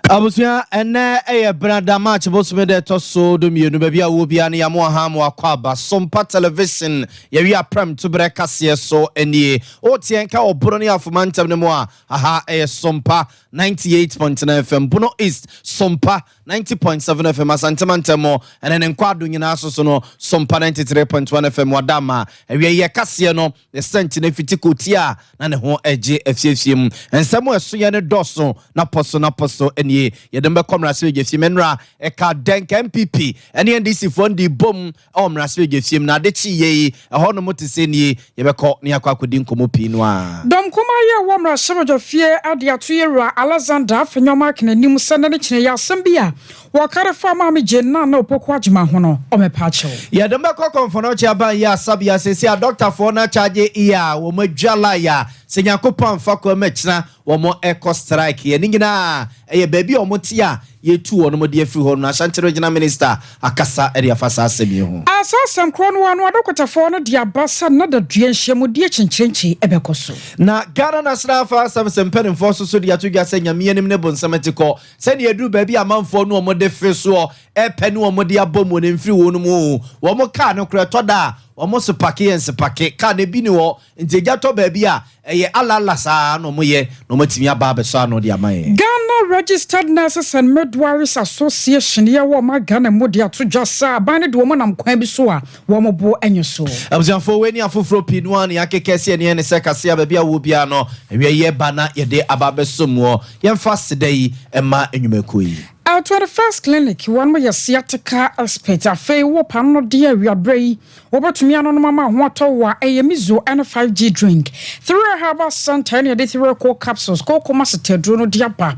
Abusia ene brada match bosume de to so do mienu ba bia wo bia ne ya mo ha mo akwaba Sompa television ya wi aprem to bre kase so enie o tien ka oboro ne afoma ntem ne mo aha Sompa 98.9 FM Bono East Sompa 90.7 FM asantemantemo ene nkwado nyina so no Sompa 93.1 FM wadama wi ye kase no the sent na fitikotia na ne ho eje afiefiem ensemo eso ye ne doso na poso enie yedembe komrase gefiem menra eka denk MPP ene NDC fondi bom omrase gefiem na de chi ye ho no motese nie yebekọ ne akwakodi nkomo pi no a dom koma ye wo mrase jofie ade ato yewura Alexander afenyoma kenanim sene ne kine ya sambia wo kare fama me jenna na opoko agema ho no omepa chew yedembe kọ konfono chi aban ya sabia sesi a doctor for na charge iya wo madwala ya senyakopon fakọ mechina wo mo eco strike ye nyina eye baby omotia yetu wono mo de afri ho no Ashanti regional minister akasa area fasa asemi ho asasem kron wanu adokotafo no de abasa na da duanhyiamu de chinchenchi ebekoso na Ghana National Fire Service mpenimfo so de atugya senya mianim ne bonsamatiko se ne edu baby amanfo no mo de feso epe no mo de abomo ne mfiri wo no mu wo mo ka no kra toda almost pake and sepake ka ne bi ni wo nti gya to baby a eye alala sa no mo ye no matimi aba be so no de amaye Ghana Registered Nurses and Midwives Association ye wo ma Ghana mo de atugya sa ban ne de wo nam kwan bi so a wo mo bo enyo so abusanfo weni afoforo pinu an yakekese ne ne sekase a baby a wo bia no ewe ye bana ye de aba be so mo ye mfa sedai ema enwumakoyi Our 21st clinic, one way a sciatica expert, a fay whoop, and no dear, we are brave. Over to me, and on mama, water, a mizo, and a 5G drink. 3 herbal Santana, the 3 core capsules, cocoa master, Druno diapa.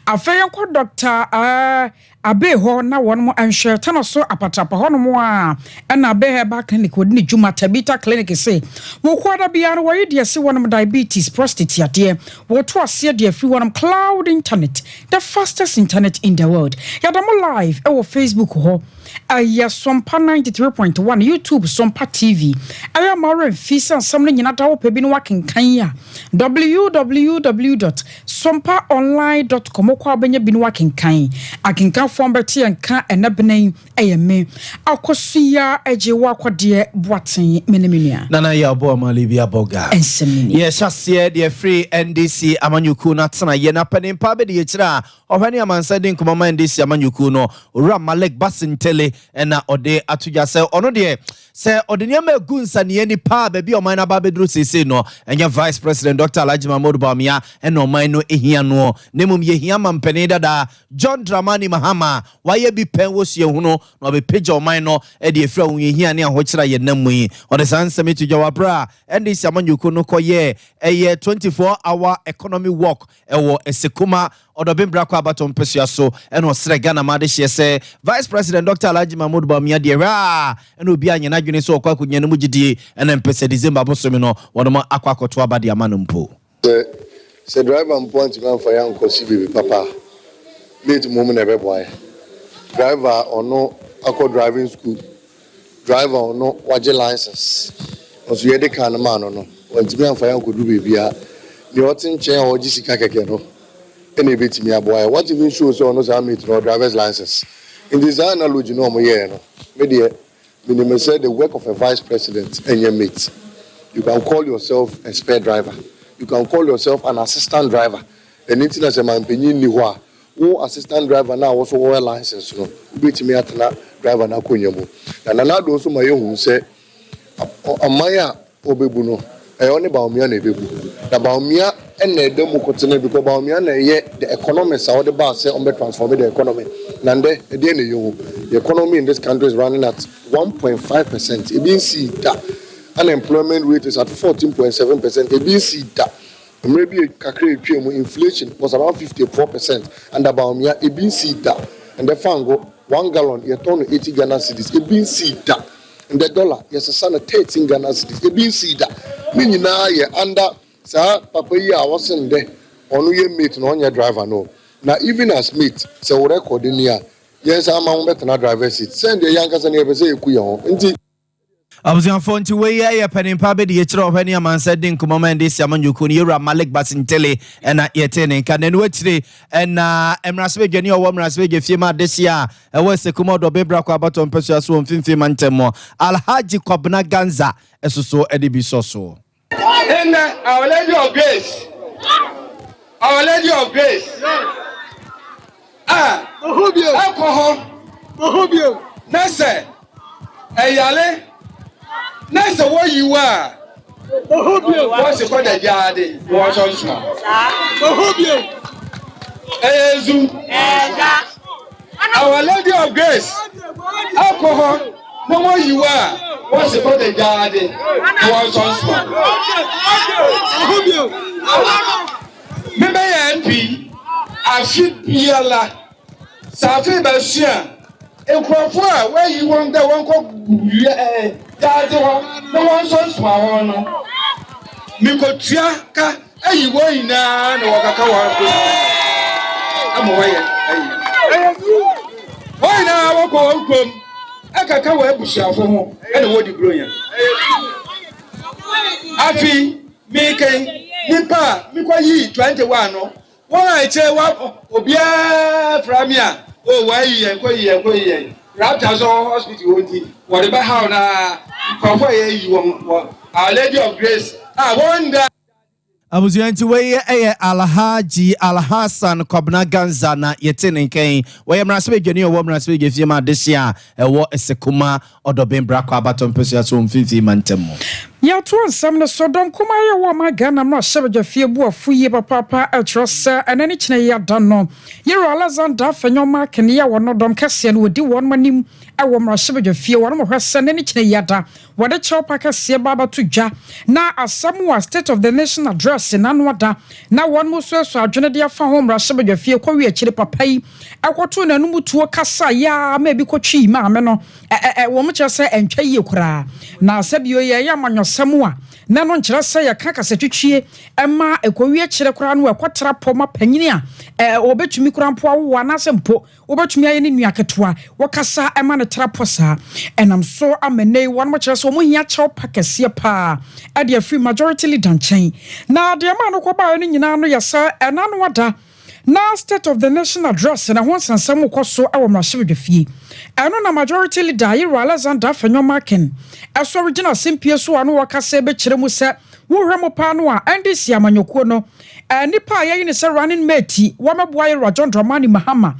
A fay uncle doctor, abe ho na won mo anhwe tano so apatapa ho no mo a na abe herbal clinic wodi Juma Tabita clinic say wo kwada bia no waye de se wonum diabetes prostate ade wo to ase de afi wonum cloud internet, the fastest internet in the world. Yadamo live e wo Facebook ho aya Sompa 93.1 YouTube Sompa TV aya mare fisa nsam no nyina da wo pe bi no wakenkan ya www.sompaonline.com kwa benya bi no wakenkan akenkan fom beti enka enabenen eyeme akosia ejewa akwade boaten menemenia nana ya bo malibia boga ensemini yes hase de free NDC amanyuku na tena ye na panimpa be de yira ohwani amansa de nkomama NDC amanyuku no ora Malek Basintele ena ode atugya se ono de se ode niam agunsa ne ni pa ba bi oman na ba bedru sese no enya Vice President Dr. Alhaji Mahmoud Bawumia ena oman no ehia no nemum ye hia mampani dada John Dramani Mahama waye bi pen wosie hu no na be page oman no e de efra hu ye hia ne ahokyera ye namu yi ode sanse metugya wabra NDC amanyuku no koye eye 24-hour economy walk ewo esekuma odobembra kwa baton pesua so eno sre Ghana ma de hye se Vice President Dr. Alhaji Mahmoud Bawumia de ra eno obi anya na dwene so okwa kunya no mugidie ena mpese December bosomi no wono akwa akoto abade amano mpo se driver point man for yan kosi bibi papa late mom na be boy driver ono akọ driving school driver ono waje license oso ye de kan man no wantimi an for yan kodu bibia ni otin chen o jisika keke no ene betimi aboy what even show so no say meet no driver's license in this analogy no mo ye no me de minimum say the work of a vice president and your mate. You can call yourself a spare driver. You can call yourself an assistant driver. And anything as a man penny ni wa. Who assistant driver now also wear license no. Ubiti me atana driver na konyamu. Na nana do so my who say amaya obebu no. E only Bawumia na ebebu. Na Bawumia ene demo kotene because Bawumia na ye the economists are the boss say on be transform the economy. Nande e dey na yo. The economy in this country is running at 1.5%. It means that unemployment rate is at 14.7%. It means that maybe inflation was around 54%. And about me, it means that. And the fango 1 gallon, you turn 80 Ghana cedis. It means that. And the dollar, yes, a son of 13 Ghana cedis. It means that. Meaning now, you under sir, Papa, I wasn't there. On your mate, no, on your driver, no. Now, even as mate, so record in here. Yes, I'm on better driver seat. Send the youngest and ever say, abuzianfo nti we ya panimpa be de yechira ohani amansa din kumama ndi si amanyuku ni yura Malik Basintele na yetene nka nenu achire na emrasebe dwani owo emrasebe je fiema desia ewo sekuma do bebra kwa abato mpeso aso mfimfi mantemo Alhaji Kwabena Ganza esoso edibi soso in Our Lady of Grace. Our Lady of Grace. Alcohol. Nese. Eyale. Nese where you are. What's the called the jade? What's on small? Ezu. Our Lady of Grace. Alcohol. No more you are. What's the called the jade? What's on small? Remember MP. I should be a la. Safi Bashia. A crop where you want the one called no one's on small. Mikotriaka, and you were in a Wakakawa. I'm away. Why now? I walk home. I can come where Busha for home and what you brilliant. Afi, making Nipa, Mikwayi, 21. Why I tell what Obia from here? Oh, why you Raptors hospital, whatever how now, from where you want Our Lady of Grace. I wonder. abuzianti we Alhaji Alhassan Kwabena Ganza na yetene nkan we emrasebe dwani owo emrasebe je fiema desia ewo esekuma odobembra kwa abato mpeso aso mfimfi mantemo ya to nsam ne sodom kuma ye wo ma Ghana no hyebja fie bu afuye papa atrosa enani kine ya dano yero Alexander Fanyoma kene ya wono dom kase no odi won manim ewo mra hyebja fie wono mo hwese enani kine ya da wode chopa kase baba to dwa na asam State of the Nation address na no da na won mo so adwene de afa ho mra hyebja fie kwawe akire papa yi akoto na numu tuo kasa ya ma bi kotwi ma me no wo mo kyerese entwa yi kura na asabio ye ya manyo samua na no nkyerɛ sɛ yɛ ka kasa twitwie ɛma ekowie kyerɛ kora no ɛkɔtra pɔma panyini a obetumi kora mpo awo anasɛ mpo obetumi ayɛ ne nua ketewa wɔkasa ɛma ne tra pɔsa ɛnam so amene wɔn mo kyerɛ sɛ ɔmo hia kyɛw pakɛseɛ pa ɛde afri majority leader nkyɛn na de ma no kɔba no nyinaa no yɛsɛ ɛna no wada na State of the Nation address na ho sansam koso ewo mrahye fie eno na majority leader Yero Alexander Fanyoma ken eso original simpie so anu wakase be kire mu se wo hwemo pa no a ndisi amanyokuo no nipa ye ne se running mate wo meboa Yero John Dramani Mahama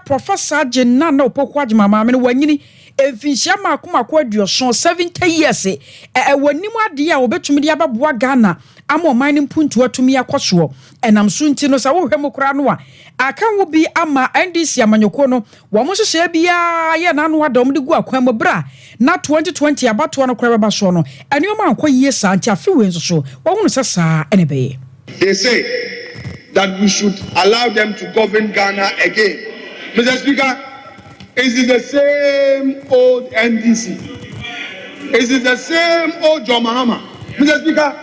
professor Jenna na opoku agimama me no wanyini efinhia makomako aduoso 70 years wanim ade a obetumi de ababoa Ghana ama mining puntu atumi akoso enam so nti no sa wo hwemo kra no a aka wo bi ama NDC amanyoko no wo mo hyehyɛ bia ye na no adom de gu akwan mo bra na 2020 abato no kra beba so no enioma anko yie sa nti afi we nso so wo hunu sɛ saa ene be. They say that we should allow them to govern Ghana again. Mr. Speaker, is it the same old NDC? Is it the same old John Mahama? Mr. Speaker,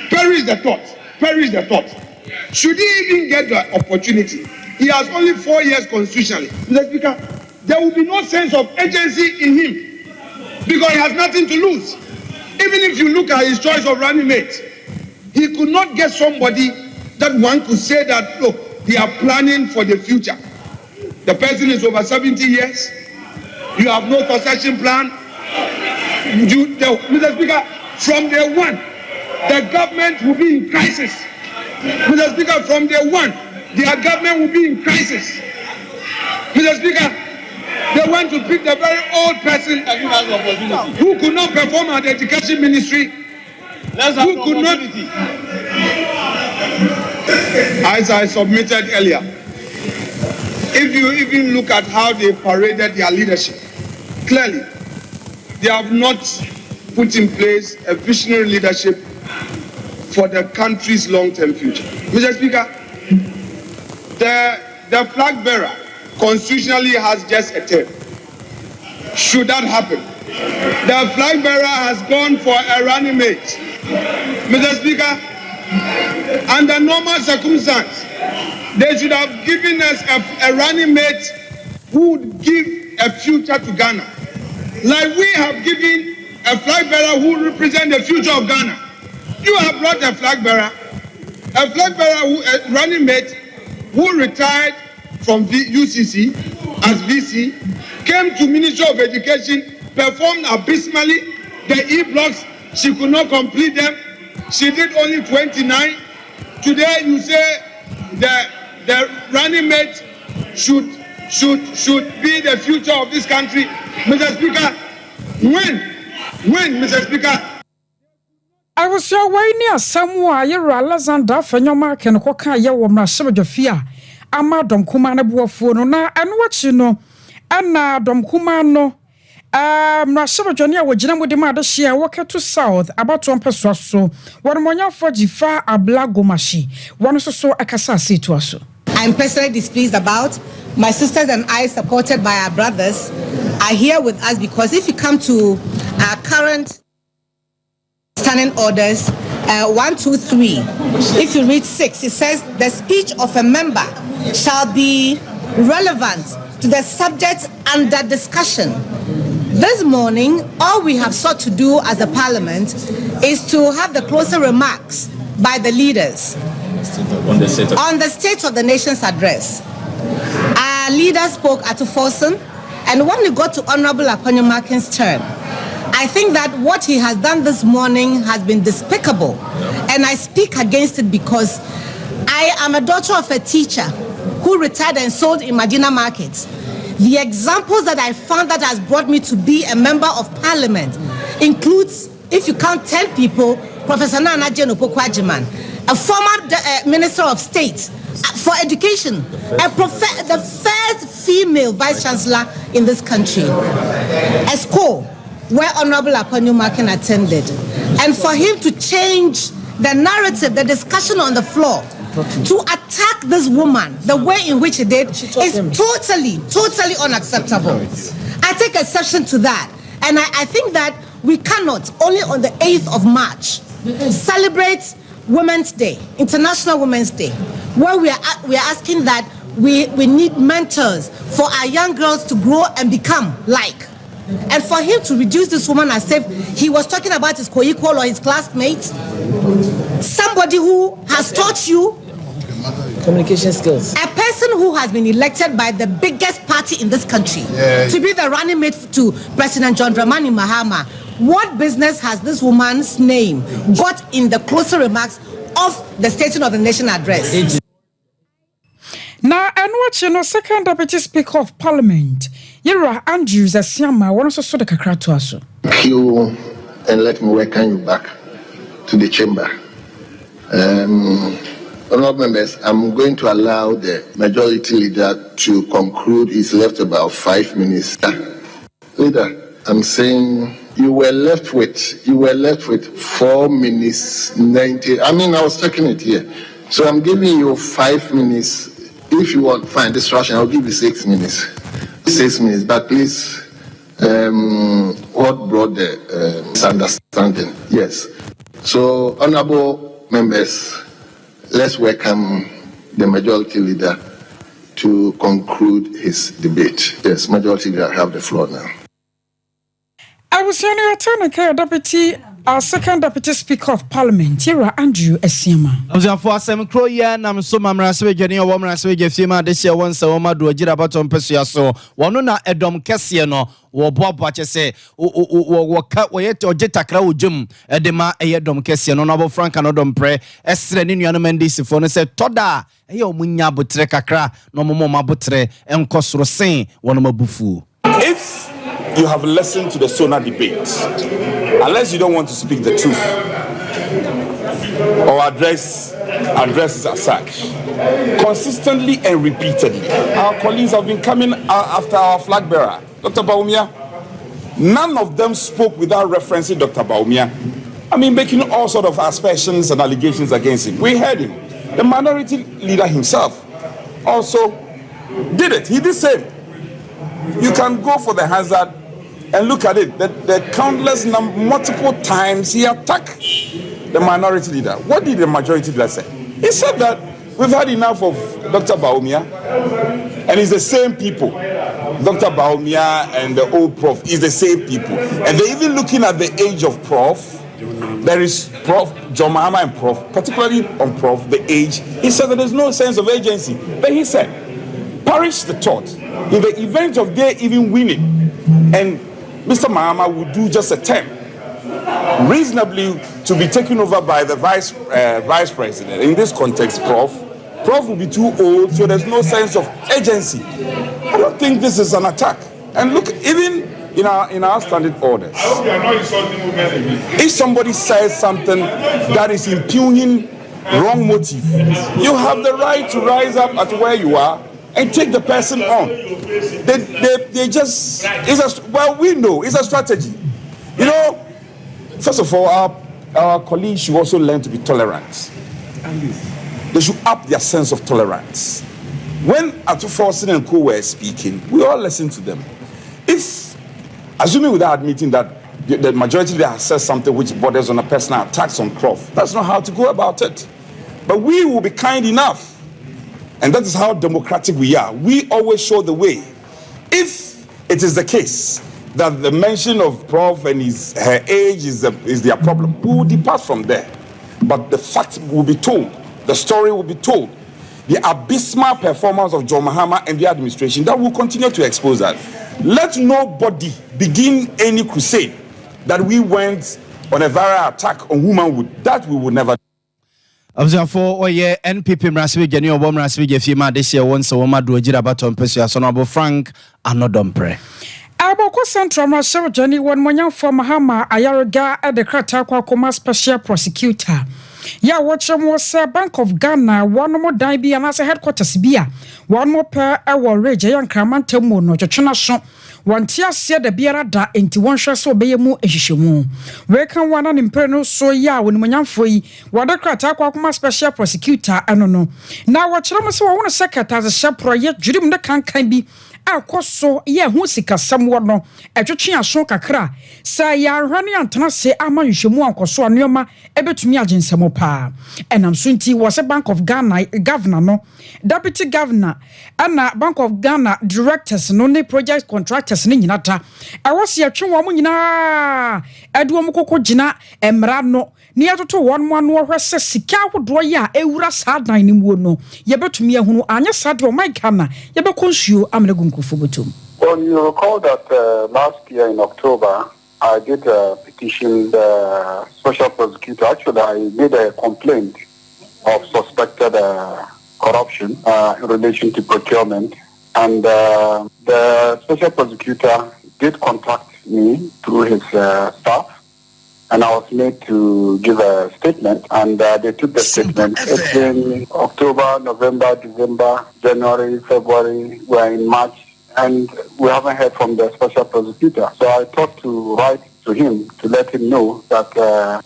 perish the thought. Perish the thought. Should he even get the opportunity? He has only 4 years constitutionally. Mr. Speaker, there will be no sense of agency in him because he has nothing to lose. Even if you look at his choice of running mate, he could not get somebody that one could say that, look, they are planning for the future. The person is over 70 years. You have no succession plan. Mr. Speaker, from day one, the government will be in crisis. Mr. Speaker, from day one, their government will be in crisis. Mr. Speaker, they want to pick the very old person who could not perform at the education ministry, who could not, as I submitted earlier. If you even look at how they paraded their leadership, clearly they have not put in place a visionary leadership for the country's long-term future. Mr. Speaker, the flag bearer constitutionally has just a term. Should that happen, the flag bearer has gone for a running mate. Mr. Speaker, under normal circumstances, they should have given us a running mate who would give a future to Ghana. Like we have given a flag bearer who represents the future of Ghana. You have brought a flag bearer who, a running mate who retired from UCC as VC, came to Ministry of Education, performed abysmally. The E-blocks, she could not complete them. She did only 29. Today you say the running mate should be the future of this country. Mr. Speaker, when, Mr. Speaker? I was your way near somewhere. You're Alexander Fenyomark and Coca Yawamra Sabajafia. Amadom Kumana Buafono na and what you know. Anna Dom Kumano. Mrashabajonia wajina with the mother share walker to south about 1 peso. One monya for Jifa Ablagomashi. One so akasasi to us. I'm personally displeased about. My sisters and I, supported by our brothers, are here with us because if you come to our current standing orders, 1, 2, 3, if you read 6, it says the speech of a member shall be relevant to the subject under discussion. This morning, all we have sought to do as a parliament is to have the closer remarks by the leaders on the state of the nation's address. Our leader spoke at Folsom, and when we got to Honorable Akonyomakin's turn, I think that what he has done this morning has been despicable, and I speak against it because I am a daughter of a teacher who retired and sold in Medina markets. The examples that I found that has brought me to be a member of parliament includes, if you count 10 people, Professor Nana Jane Opoku-Agyeman, a former Minister of State for Education, the first female Vice Chancellor in this country, a school where Honorable Akonyomakin attended. And for him to change the narrative, the discussion on the floor, to attack this woman the way in which he did is totally unacceptable. I take exception to that. And I think that we cannot, only on the 8th of March, celebrate Women's Day, International Women's Day, where we are asking that we need mentors for our young girls to grow and become like. And for him to reduce this woman as if he was talking about his co-equal or his classmate, somebody who has taught you communication skills, a person who has been elected by the biggest party in this country to be the running mate to President John Dramani Mahama. What business has this woman's name got in the closer remarks of the State of the Nation address? Now, and what you know, Second Deputy Speaker of Parliament, Yera Andrews Asiama, one also saw the kakra to us. Thank you, and let me welcome you back to the chamber. Honourable members, I'm going to allow the majority leader to conclude. He's left about 5 minutes. Leader, I'm saying you were left with 4 minutes 90. I mean, I was checking it here. So I'm giving you 5 minutes. If you want find distraction, I'll give you 6 minutes. 6 minutes, but please, what brought the misunderstanding? Yes. So, honourable members, let's welcome the majority leader to conclude his debate. Yes, majority leader, have the floor now. I was saying your turn, Deputy, our Second Deputy Speaker of Parliament, Yera Andrew Asiama. I was for some croya, and I'm so mamraswe, Jenny, a woman, as we get Fima, this year once a woman do a jirabaton pesia so. One na Edom Cassiano, or Bob Watcher say, or cut wayet or jetakra jum, edema a Edom Cassiano, noble Frank and Odom pre, Estren in Yanamendis phone said, Toda, yo munya butre kakra, no more butre, and cosrosin, one of my bufu. If you have listened to the Sona debate, unless you don't want to speak the truth or addresses as such, consistently and repeatedly, our colleagues have been coming after our flag bearer, Dr. Bawumia. None of them spoke without referencing Dr. Bawumia. I mean, making all sort of aspersions and allegations against him. We heard him. The minority leader himself also did it. He did say, you can go for the hazard and look at it. The countless multiple times he attacked the minority leader. What did the majority leader say? He said that we've had enough of Dr. Bawumia, and it's the same people Dr. Baumia and the old prof is the same people. And they're even looking at the age of prof. There is Prof. John Mahama and Prof, particularly on Prof, the age. He said that there's no sense of agency. But he said, perish the thought. In the event of they even winning, and Mr. Mahama would do just a term, reasonably to be taken over by the vice president. In this context, Prof will be too old, so there's no sense of agency. I don't think this is an attack. And look, even in our standing orders, if somebody says something that is impugning wrong motive, you have the right to rise up at where you are and take the person on. They just, we know it's a strategy. You know, first of all, our colleagues should also learn to be tolerant. They should up their sense of tolerance. When Atuforsin and Co were speaking, we all listened to them. If, assuming without admitting that the majority there has said something which borders on a personal attacks on Prof, that's not how to go about it. But we will be kind enough, and that is how democratic we are. We always show the way. If it is the case that the mention of Prof and her age is their problem, we will depart from there. But the fact will be told, the story will be told. The abysmal performance of John Mahama and the administration, that will continue to expose that. Let nobody begin any crusade that we went on a viral attack on womanhood. That we would never do. For NPP Mrasbi Jenny or Mrasbi Jefima this year once a woman do a jirabaton Pesia Sonabo Frank and no dompre. Aboko Central Marshal Jenny one Moyan for Mahama Ayaraga at the Kratakwa Koma Special Prosecutor. Ya watch was Bank of Ghana, one more Daibi and as a headquarters beer, one more pair our rage, young Cramantemo, no China shop. One tear said the beer da into one shall so be a moo eshishimu. Where can one an imperno so ya when Moyan free, what a Kratakwa Special Prosecutor, I don't know. Now watch Ramaso, I want a second as a shop yet, Judim the can be. Akoso ye hu sika samwo no etwetwe aso kakra sa ya hwane antana se ama nhwemu akoso aneoma ebetumi agensemo pa enam so nti was a Bank of Ghana governor no deputy governor ana Bank of Ghana directors no ne project contractors ne nyinata awose atwe wo mo nyina edu wo mokoko gina emra no ne atoto won mo no hwese sika hodo ya ewura sadan ne mu no yebetumi ahunu anya sade o Mike Ghana yebekonsuo amnego. Well, you recall that last year in October, I did a petition the special prosecutor. Actually, I made a complaint of suspected corruption in relation to procurement. And the special prosecutor did contact me through his staff. And I was made to give a statement, and they took the statement. It's been October, November, December, January, February, we're in March, and we haven't heard from the special prosecutor. So I thought to write to him to let him know that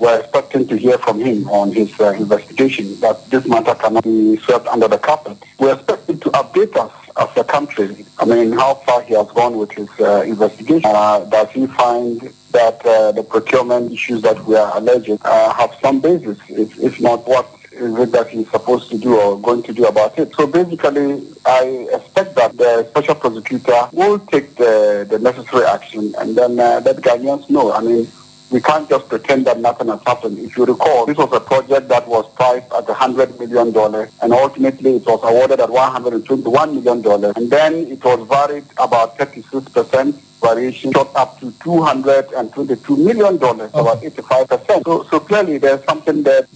we're expecting to hear from him on his investigation, that this matter cannot be swept under the carpet. We're expecting to update us as a country. I mean, how far he has gone with his investigation. Does he find that the procurement issues that we are alleging have some basis? If not, what is it that he's supposed to do or going to do about it? So basically, I expect that the special prosecutor will take the necessary action and then let Ghanaians know. I mean, we can't just pretend that nothing has happened. If you recall, this was a project that was priced at $100 million, and ultimately it was awarded at $121 million, and then it was varied about 36%. Variation shot up to $222 million, about 85%. So clearly there's something that.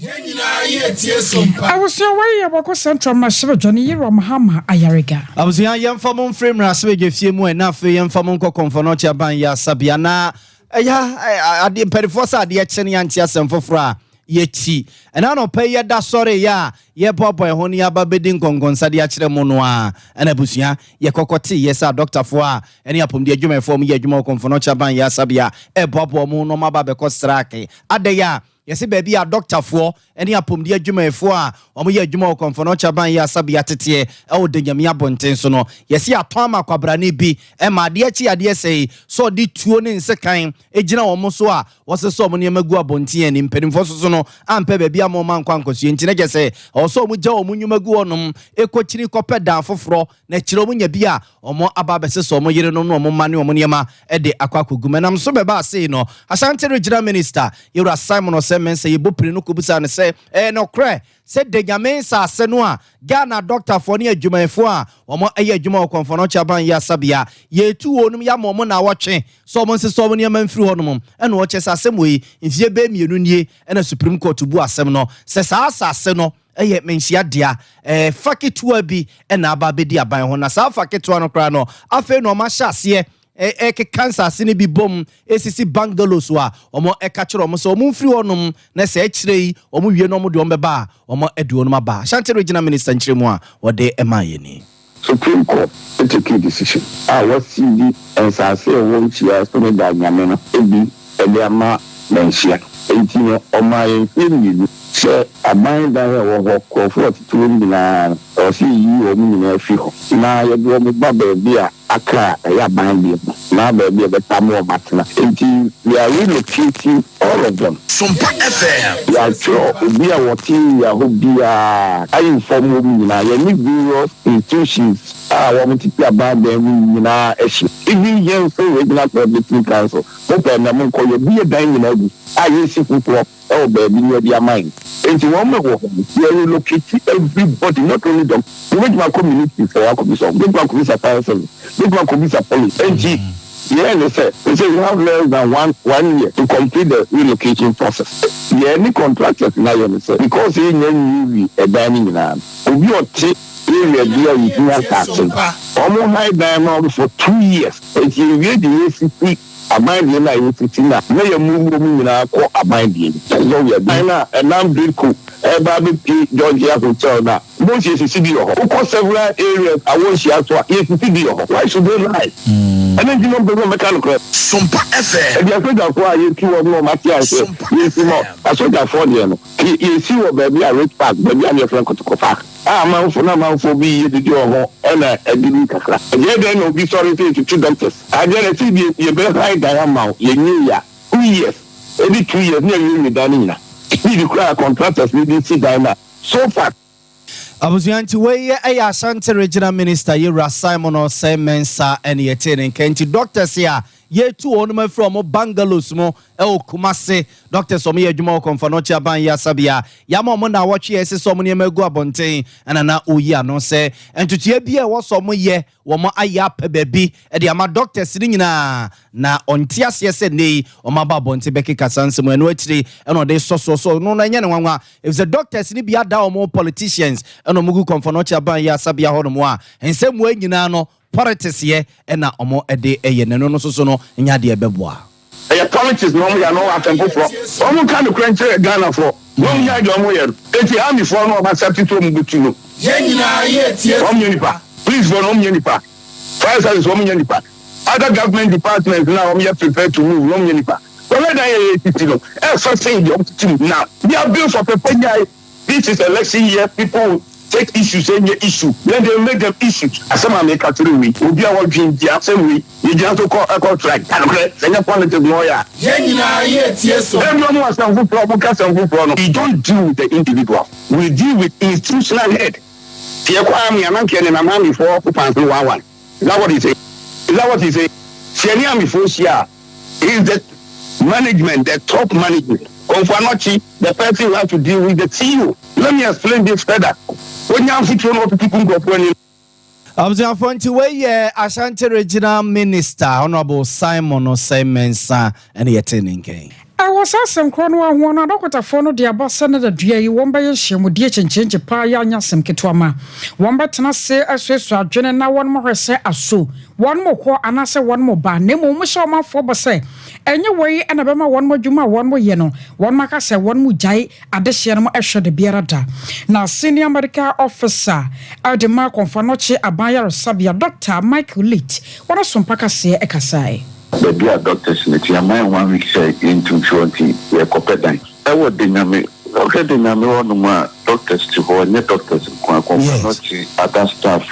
I was away about Central Marshal Johnny Mahama Ayariga. I was young from frame Raswig if you were enough young from Uncle Confonotia Banya Sabiana. I didn't pay for the action Yantias and for Fra. Yeti and I don't pay ya da sorry ya ye papa honi aba bedin kongonsa de akire mo no a na busia ye kokoti yes a doctor for any apom de adwuma form ye adwuma konfono chaban ya sabia e papa mo no maba be ko strike ade ya yesi baby a doctor for any apomdi adwumayefo a omo ye adwuma okonfo chaban ya sabia tete e wo de nyame abonten so no yesi aton amakwabrane bi e ma de achi ade sei so di tuo ne nsekan egina wo so a wose so omo ne magu abonten ani mpanimfo so no ampe baby amoma nkwankosue ntine gese o so omo gya omo nyumagu onom ekochiri kopeda foforo na chiro omo nya bi a omo ababese so omo yire no no omo mane omo niema e de akwakogumenam so beba sei no Ashanti Regional Minister Yura Simon Osemense yebopire no kobusa ne se no kre se de nyame sa ase no a Ghana doctor for ne adwumayefo a omo eye adwuma okonfo no chaban ya sabia ye tu onum ya momo na wotwe so omo nse so omo ne manfiri honum e no oche sa asem yi mfie be mienu nie e na Supreme Court bu asem no se sa asase no eye menhia dia faketua bi e na aba bedi aban ho na sa faketua no kra no afa no ma hyase cancer sini bi bom esisi bungalows wa omo ekachiro omo so omo mfiri honum na se ekirei omo wie no omo de omo beba omo edu onum aba Ashanti Regional Minister nchiremu a ode emayeni Supreme Court take a decision what see and say won chia so me da nyame no ebi eliama menhia entino omaye emi se aban da wo comfort to nyina o si yi o mu nyina fi ho na ye do me ba bi a aka ya ban bi na ba bi be tam o matna enti we are relocating all of them Sompa FM ya cho bi a woti ya ho bi a I inform o mu nyina ye ni various institutions wo mu tipi aban da mu nyina eshi even here so regular public council o pe na mo ko ye bi dan nyina gu aye si fufuo oh baby near their mind and you want to relocate everybody not only them make my community for our commission make my community fire service make my community police and yeah they say you have less than one year to complete the relocation process yeah any contractors now you say because he knew a dining now we are area there with near taxing almost high diamond for 2 years and you read the ACP Abide na yifitina na ya mu nyina ko abide so we are na enam driku baby p Georgia hotel na mo se sisi ho ko several areas awon shia so e sisi ho why should they lie and then you know the mechanical Sompa FM e dey go kwa ye ki wo no matia se ye si mo asoja for there no ye si wo baby a rich park baby a friend ko park manfo bi ye didi ho na adini kakra ye dey no be sorry to two doctors I dey see ye be high diamond ye new ya 2 years every 2 years na ye dani na we require contractors we dey see diamond so far Abuzianti weye Ashanti Regional Minister Yura Simon Osemensa and yetene kenti doctors here ye tu onuma from bungalows mo Kumase doctors omo adwuma okonfo no chaban ya sabia ya mo na watch ese so mo ne magu abonten ana na oyi ano se entutua bia wo so mo ye wo mo aya pa baby e de ama doctors ni nyina na ontiase se nei o ma ba abonten beki kasanse mo eno akiri eno de so no na nya ne nwanwa if the doctors ni bia da omo politicians eno mugu konfo no chaban ya sabia ho no mo a ensem mo nyina no politics ye na omo ede eye ne no so no nya de ebeboa e politics no ya no atempo for omo kan no kranche Ghana for no nya de omo ye eti ami for no ba accept to omo butu no ye nyina ye tie omo nipa please for omo nipa fire service omo nipa other government departments now omo prepare to move omo nipa so let that ye titi no e so say the team now they are built for people. This is election year, people take issues, any issue. Then they make them issues. As some make a true week, will be our dream, the same week. You just to call a contract. Then you point to lawyer. Yes, everyone wants some good problem, we don't deal with the individual. We deal with institutional head. Is that what he say? Is that what he say? Is the management, the top management. The person who has to deal with the CEO. Let me explain this further. When you have to know people go in. Ashanti Regional Minister Honorable Simon Osemensa and yetene I was asking Kronwa one doctor for no dear boss senator Drea, one by a shame with dear change a pa yanyasem ketwama. One better say as we saw Jenna now one more say as so. One more call and I say one more bar. Nemo Mushama for say. Anyway, and Abema one more Juma, one more yeno. One maka say one more jai at the Sierra Esha de Bierada. Now, senior medical officer at the mark on Fanoche Abaya Sabia Dr. Michael Litt. What are some paka say ekasai? The dear doctors in the 1 week say into 20 we are I would deny okay, the doctors to hold doctors other staff,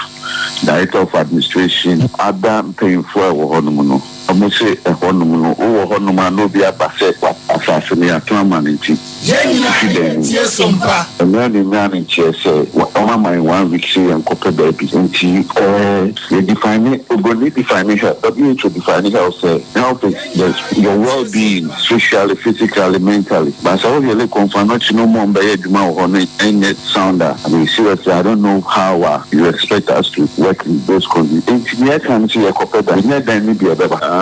director of administration, other paying for Honomono. I must say a Honomono, Honoma, no be a basset, assassinate a permanent. Yes, Sompa. A man in chair say, what my 1 week say and copper baby, and she define it, going to define it, WHO define it, I'll say, help your well being, socially, physically, mentally. But I really confirm not no more by on it, ain't it sounder. I mean, seriously, I don't know how you expect us to work in those conditions. And I can see a copper that never be a better.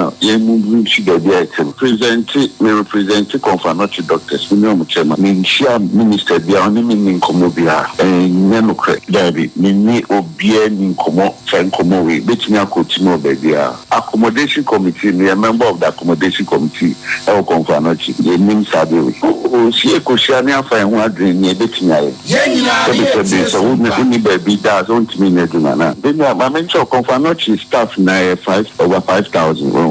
Represent confirm not doctors, chairman, share minister, the only meaning Comobia, and Yanocre, David, Mini Obien in Como, Francomoe, Bettina Cotimo, baby. Accommodation committee, me a member of the accommodation committee, El Confanochi, the name Sabi. Oh, she a Koshania for one dream near Bettina. So, only baby does don't mean it. Then I mentioned Confanochi staff now over 5,000 room.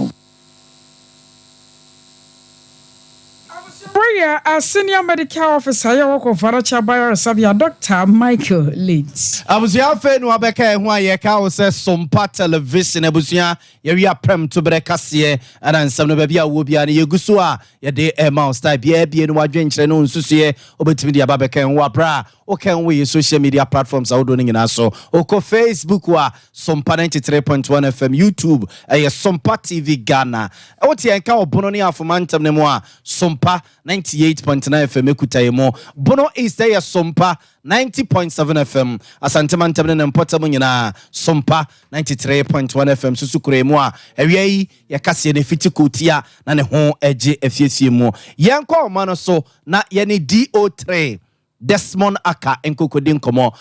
Prayer as senior medical officer, I work for Sabia Dr. Michael Leeds. I was your friend who Abeka who I says Sompa television, Abusia, Yaria Prem to Brecassier, and then some of the Wubia, Yugusua, Yade Mouse type, Yabi and Wadrench and Unsusie, Obetimedia Babeka and Wapra, or can we social media platforms are doing in us so, Oko Facebook, wa Sompa 93.1 FM, YouTube, a Sompa TV Ghana. I want to encounter Bononia for Mantam Nemoa, Sompa 98.9 FM Ekutayemo Bono East there Sompa 90.7 FM Asante Mantam and Potamu nyina Sompa 93.1 FM Susukuremu a ewie yakase ne fitikutia na ne ho eje afiesie mu yenko mano so na ye ne DO3 Desmond Aka enkokodin komo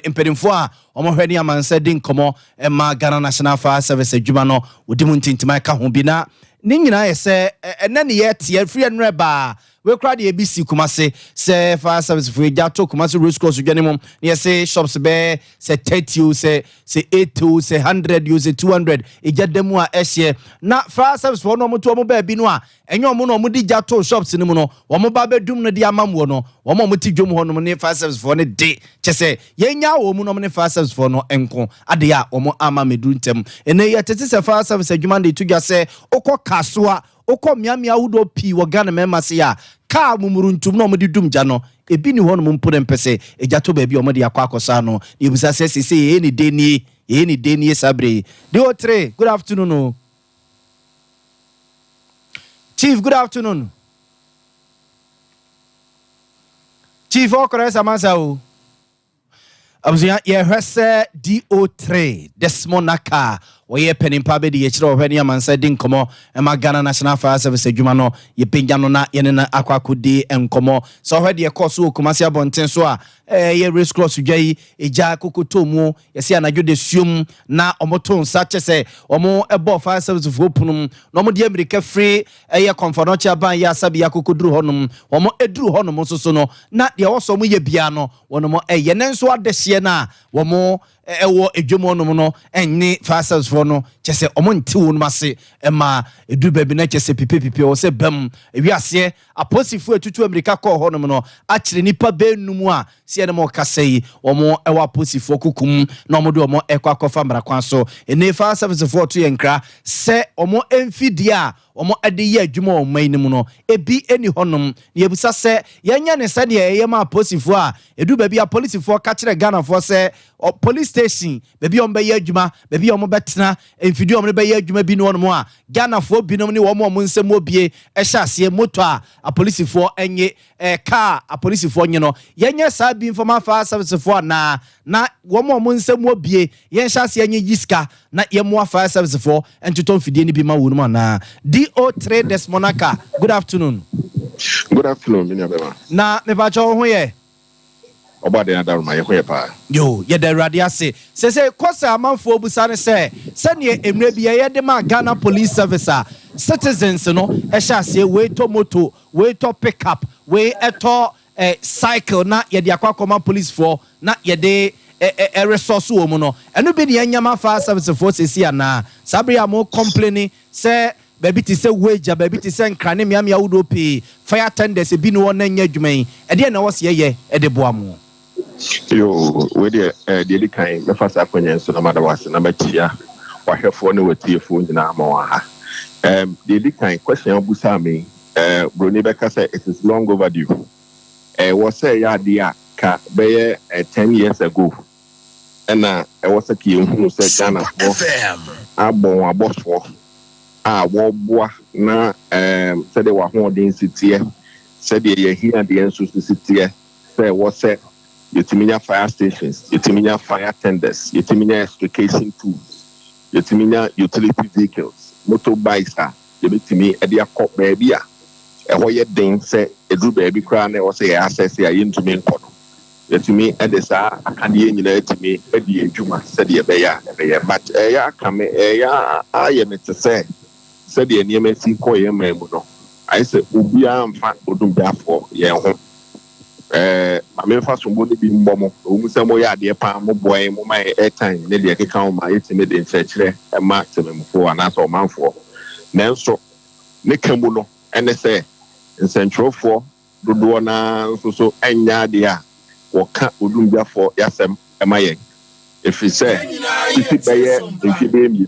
impedimfo a omohwani amansa din komo e ma Ghana National Fire Service adwuma no odimu ntintima ka ho bi na ni nyina ye se ene ne ye tie free enreba we crowd the ABC Kumase say fire service for Jato Kumase Rose Cross Uganimum near say shops be say 30 say 80 say 100 use 200 ejademu a ehye na fire service for no mo to mo ba bi no a enyo mo no mo di Jato shops ni mo no wo mo ba bedum no di amamwo no wo mo ti dwom ho no ne fire service for ne de che say yenya wo mu no ne fire service for no enko ade a wo mo ama medu ntem ene ye tete say fire service adwuma de tudwa say okọ kasoa okọ miamia wudo pi wo Ghana mema se ya ka mumuruntum no mudi dumja no ebi ni hono mumpure mpese ejato ba bi o mode akwa akosa no ebusa se ye ni deni sabre DO3 good afternoon o Chief good afternoon Chief okore samansa o abusia ye hwese DO3 Desmond Aka Oye penimpa be di yechiro hwani amansa din komo ema Ghana National Fire Service adwuma no ye penja no na ye na akwakodi enkomo so hwede ye koso okumasi abonten so a ye race cross dwai eja kokoto mu ye se anadwo de suom na omoton sa chese omo ebo Fire Service fo punum no mo de America free ye confidential ban ya sabi ya kokoduru honum omo eduru honum so no na de woso mo ye bia no wono ye nenso adehye na womo ewo edwomo no no enni Fire Service for no chese omo nti wo no mase ema edu baby na chese pipe o se bam ewiase aposifu etutu America call ho no akire nipa benum a sie ne mo kasei omo ewa aposifu kukum na omo de omo ekwa kofa mrakwan so ene Fire Service for to yenkra se omo emfidi a omo ade ye adwuma o man nim no ebi eni honum ne ebusa se yenya ne sade ye ma aposifu a edu baby a policefu ka kire Ghana for se police station baby on be ye adwuma baby omo betena emfidi omo be ye adwuma bi no no a Ghana for binom ne omo nsem obie ehya ase moto a policefu enye car a policefu nye no yenya sa bi informa Fire Service for na omo nsem obie yenya ase enye yiska na yemo Fire Service for entoton fidie ni bi ma wonu na DO3 Desmond Aka good afternoon Bema. Na me ba cho ho ye Obade na daruma ye ho ye pa yo ye da rade ase se kosa amanfo obusa ne se ne emre bia ye de ma Ghana Police Service a citizens no ehya ase we to moto we to pickup we eto cycle na ye de akwa police for na ye de resource wo mu no eno bi ne nyama Fire Service for sesi ana sabre am complaining se baby to say wage, baby to send crane miami audo pay, fire tenders, a bin one and yedjume, and then I was ye at the boamu. Yo, with the kind, the first acquaintance, no matter what's number tia, or her phone with your phone in Amoa. The kind question of Busami, Bruni Becca said it is long overdue. Was say, ya dear, cat, bear 10 years ago. And I was a key who said, Ghana, I born a boss for. War na said they were holding city, said they here at the entrance to city, say what said, Yetiminia fire stations, Yetiminia fire tenders, Yetiminia extrication tools, Yetiminia utility vehicles, motorbikes, Yetimi, Edia Cop baby, a way ding say, a good baby crown, or say, access here into me. Yetimi, and the sir, I can't hear to me, Eddie Juma, said the Beya, but come, I am it to say. Said the NMC Koya Memuno. I said, Ubia and Fat Udum Dafo, Yahoo. My main first one would be Momo, Umusamoya, dear Palm, boy, my airtime, Nedia account, my intimate in church, a maximum for an answer month for. Nelso, Nikamuno, and they say, in Central 4, Duduana, so, and Yadia, or Cat Udum Dafo, Yasem, am I? If he said, if you name you.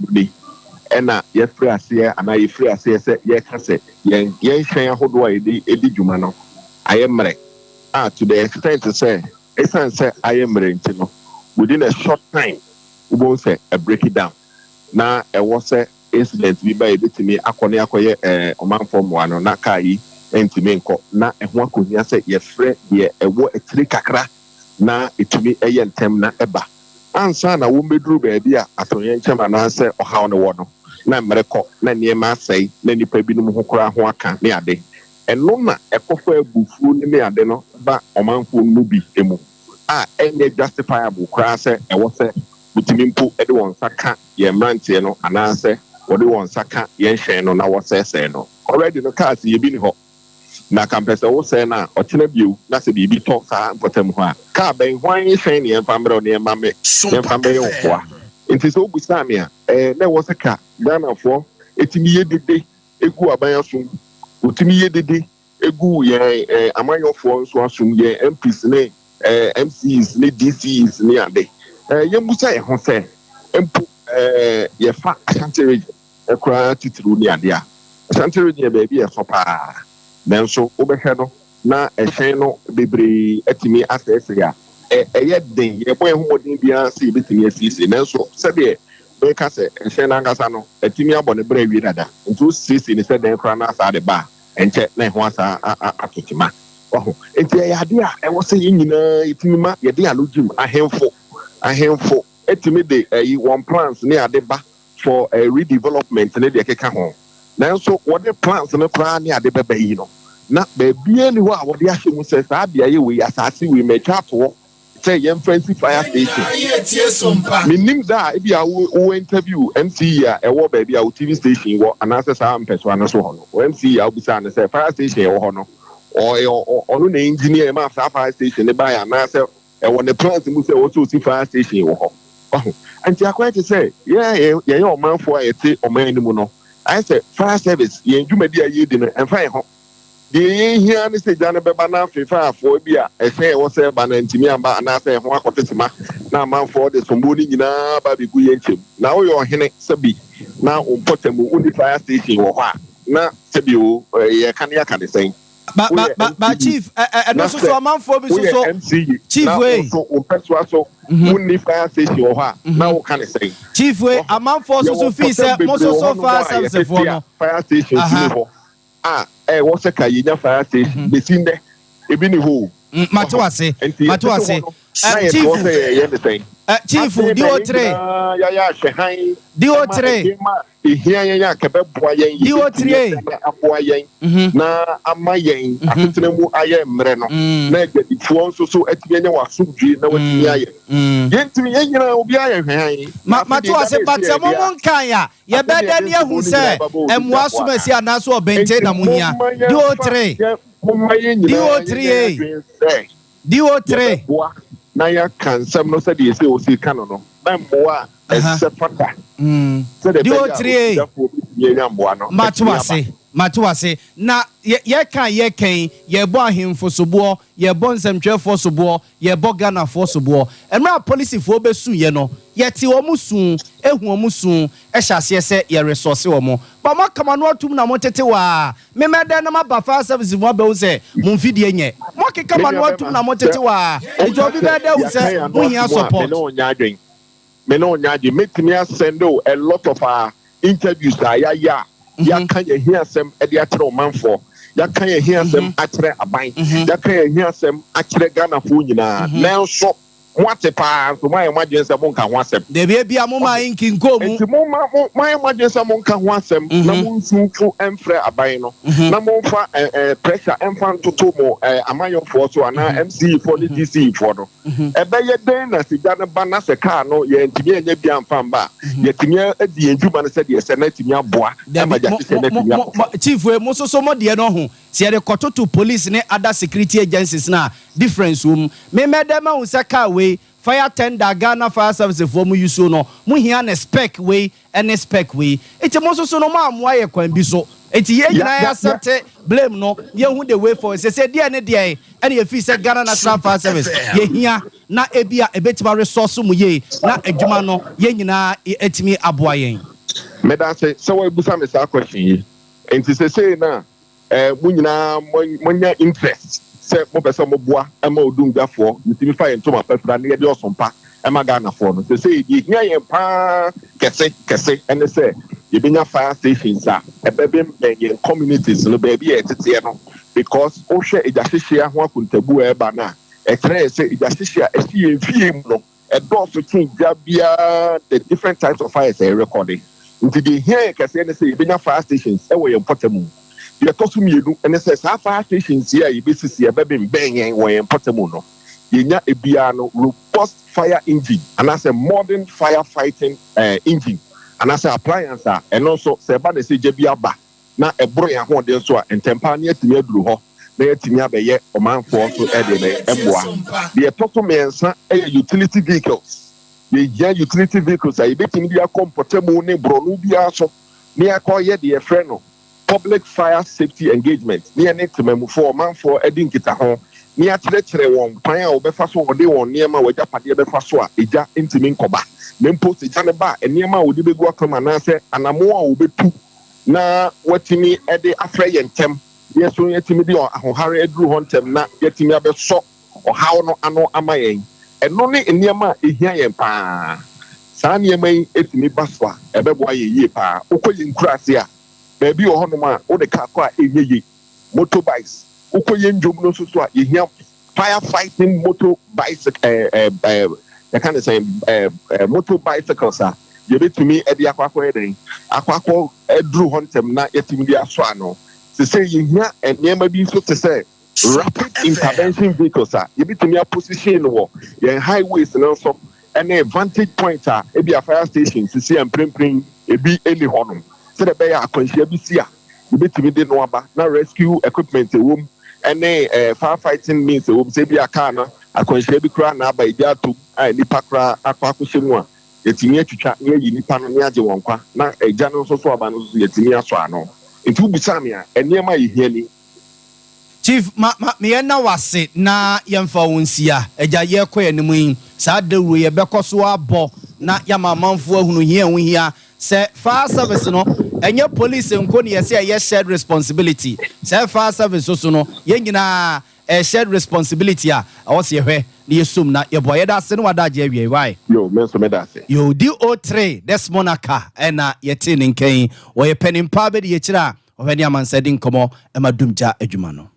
Ena ye free asie ana ye free asie se ye ka se ye hwen ahodo a edi dwuma no ayemre to the extent to say esan say ayemre ntino within a short time we won't say a break it down na e was say incident bi ba ebetimi akone akoye omanfo mo ano na kai entimi nko na ehwa konia say ye free ye ewo etiri kakra na etumi eye ntem na eba ansa na wo meduru ba bia atonye nchema na say oha no wo no na mmereko na niema sei na nipa bi no ho kora ho aka ne ade eno na ekofa abufu ne ade no ba omanfo no bi emu enye justifiable kora se ewo se butimi mpo ede won saka ye mrantie no anase wode won saka ye hwen no na wo se no already no cars ye bi ni ho na campus wo se na otena biu na se bi to sa mpotam ho a ka ben hwan hwen ne empambre ne emame empambre yo kwa nti so busami a na wo se ka Ghana for etimi yedede egu abanyaso otimi yedede egu ye amanyofo so asum ye MPs ne MCs ne DCs ne ade ye musa ye ho se empu ye fa Ashanti region ekura titru ne ade a Ashanti region be bi e so pa nanso obehwe no na ehwen no bebre etimi asese ya ye den ye boy ho modin bia se betimi asisi nanso sebe Beka se Shena Gasano, a Timia Bonnebre Vidada, and 2 6 in the said Crana Sade Bar, and check Nehwasa Akitima. Oh, and the idea I was saying, Itima, Yadia Lujim, a handful, Etimide, a one plans near the bar for a redevelopment in the Kekahon. Now, so what the plans in the plan near the Babaino. Not baby anywhere, what the Ashim says, Abia, we assassin, we may chat to say young fancy fire station. Meaning that if you interview MC a war baby our TV station and answer some person so MC I'll be saying say fire station or no engineer ma fire station they buy and answer and when the plans move say also see fire station or and you are quite to say yeah your man for a tea or man no I said fire service you media you didn't and fire the here and say Jana Bebana Fifa for Bia, a fair was a banana and Timiamba and I say Huacotisma, now man for the Sombuni na Baby Guyenchim. Now you're Hene Sabi, now Potemu Unify Station or what? Now Sabu, Kanya can say. But Chief, and also so a man for me, so MC, Chief Way, so Unify Station or what? Now can I say? Chief Way, a man for so fees, most so far as a fire station. What's a Kayina fire station? The scene there, a bini hole. Matuase, Chief, Dio3, here, Dio3, na amayen, Atinemu, I am Reno, Neg, if you also so at the end of Suji, no one yet to me, Matuase, but some one kaya, ya better near who said, and was Messia Naso Bente Namunia, Dio3, Naya can some no said you see canon. Bamboa, Dio3, yɛnyamboa no Matuase na ye kan ye bo ahemfo sobo ye bo nsɛmtwɛfo sobo ye bo Ghana fo sobo emra police fo besu ye no ye ti omusun ehu omusun hyase sɛ ye resource omo ba makama no atum na motete wa memeda na mabafa service mo be wo sɛ mo mfidie nye mo kekama no atum na motete wa ejo bi beda wo sɛ mo hia support me no nyaje metimi send a lot of interviews ya can you hear some ediator manfo ya can you hear some atre aban ya can you hear some atre Ghana fo nyina now so what pa so my emergency mo nka ho asem de bia mo ma inki nkomu enti mo my emergency mo nka ho asem na mo nsufu emfre aban no na mo fa pressure emfa toto mo amayon fo so ana MC for the DC for no ebe ye den na siga ne ba na se car no ye ntimi enya bia mfa mba ye timi adi enjuma ne se de se na timi aboa ma ja se na timi chief we mo so mo de no ho se de kototo police ne other security agencies na difference me medema wo se car we fire tender Ghana fire service for mu use no mu hia na spec we and spec we eti mo so no ma amoa ye kwan bi so eti ye nyina ya sete blame no ye hu the way for say dia ne dia e ye fi say Ghana National Fire Service ye hia na ebia ebetima resource mu ye na adwuma no ye nyina etimi aboa yen me da say so we busa me sa question yi enti say na mu nyina monya interest se mo pese mo boa e ma odungafo ntimi fa yento ma pefra ne de osompa e ma Ghana fo no se ye hia yen pa kese ene se ye benya fire stations a ebebe mbenye communities no be bia etete no because o hwe ejahehia ho akontabu e ba na e kire se ejahehia e si enfie mu no e do so kinja bia the different types of fires e recording nti de hia kese ene se ye benya fire stations e wo ye potamu ye to so mienu ene se sa fire stations here ye besisi ebebe mbenye wo ye potamu no ye nya ebia no robust fire engine and as a modern firefighting engine and as a appliance and also se ba de se jebia ba na ebro ya ho de so a entempa na yetimi aduru ho na yetimi abeye omanfo so e de na emboa de toto mensa utility vehicles ye utility vehicles a yebetimi dia comfortable ne bronu bia so ne akoye de efre no public fire safety engagement ne ne temamufo omanfo edi nkita ho ne akyerɛkyerɛ won kwan a obefa so wode won niema wajapade befa so a eja ntimi nkoba mempo se jane ba niema wode begu akoma na se anamo a obetu na watimi ede afre yentem yeso yetimi de ahohare aduru hontem na yetimi abeso ohaw no ano amayen eno ne niema ehia yen pa saa niema yi etimi baswa ebebo ayeye pa okoye nkurase a baabi wo hono ma wo de ka kwa enyeye motorbikes ukoye njom no so a yehia firefighting motorbikes I can't say motor bicycles you betumi e de akwakọ eden akwakọ edru hontem na yetimi de aso ano se say yehia enema bi so te say rapid intervention vehicles you betumi a position wo yen highways no so any vantage point e bi a fire station se say emprempren e bi eli honum se de be ya akwanhia bi si a you betumi de no aba na rescue equipment wom any firefighting means wom se bi aka na akwanhia bi kra na aba ija to nipa kra akwakohemu a yetimi atwitwa ne yi nipa no ne age wonkwa na eja no so aba no so yetimi aso ano nti ubisa me a enema yehia ni chief me na wase na yemfa wonsia eja ye koyanimu yi sa dawuro ye bekoso abo na yamamanfo ahunu hia hu hia se fire service no enye police nko ne yese ye shared responsibility se fire service so no ye nyina shared responsibility a awose hwe na yesum na yeboye da se no wada je awie why yo menso me da se yo do3 this monaka na yete ne nkan wo ye penimpa be de ye kira ohani amansadi nkomo e madumja adwuma no